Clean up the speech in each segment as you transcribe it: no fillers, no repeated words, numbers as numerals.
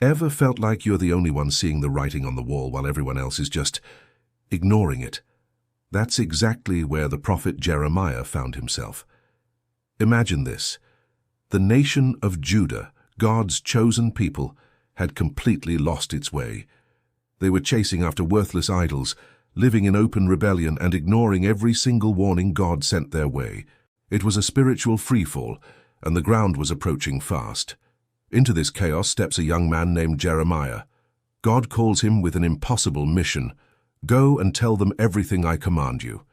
Ever felt like you're the only one seeing the writing on the wall while everyone else is just ignoring it? That's exactly where the prophet Jeremiah found himself. Imagine this. The nation of Judah, God's chosen people, had completely lost its way. They were chasing after worthless idols, living in open rebellion and ignoring every single warning God sent their way. It was a spiritual freefall, and the ground was approaching fast. Into this chaos steps a young man named Jeremiah. God calls him with an impossible mission. Go and tell them everything I command you.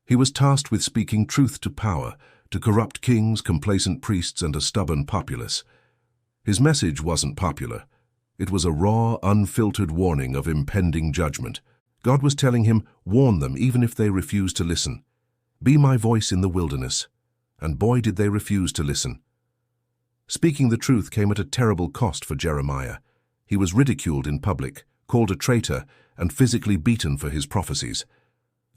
He was tasked with speaking truth to power, to corrupt kings, complacent priests, and a stubborn populace. His message wasn't popular. It was a raw, unfiltered warning of impending judgment. God was telling him, warn them even if they refuse to listen. Be my voice in the wilderness. And boy, did they refuse to listen. Speaking the truth came at a terrible cost for Jeremiah. He was ridiculed in public, called a traitor, and physically beaten for his prophecies.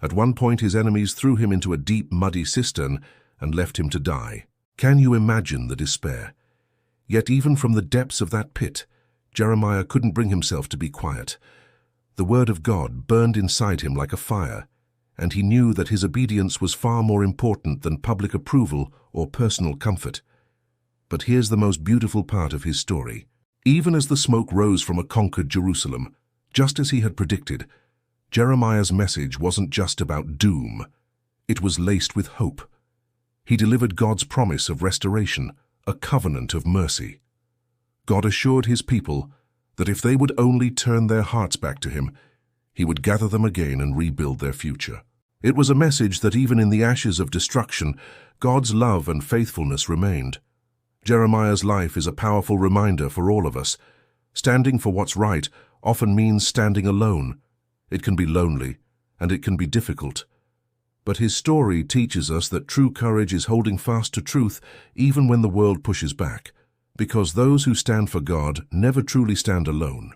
At one point, his enemies threw him into a deep, muddy cistern and left him to die. Can you imagine the despair? Yet even from the depths of that pit, Jeremiah couldn't bring himself to be quiet. The word of God burned inside him like a fire, and he knew that his obedience was far more important than public approval or personal comfort. But here's the most beautiful part of his story. Even as the smoke rose from a conquered Jerusalem, just as he had predicted, Jeremiah's message wasn't just about doom. It was laced with hope. He delivered God's promise of restoration, a covenant of mercy. God assured his people that if they would only turn their hearts back to him, he would gather them again and rebuild their future. It was a message that even in the ashes of destruction, God's love and faithfulness remained. Jeremiah's life is a powerful reminder for all of us. Standing for what's right often means standing alone. It can be lonely, and it can be difficult. But his story teaches us that true courage is holding fast to truth even when the world pushes back, because those who stand for God never truly stand alone.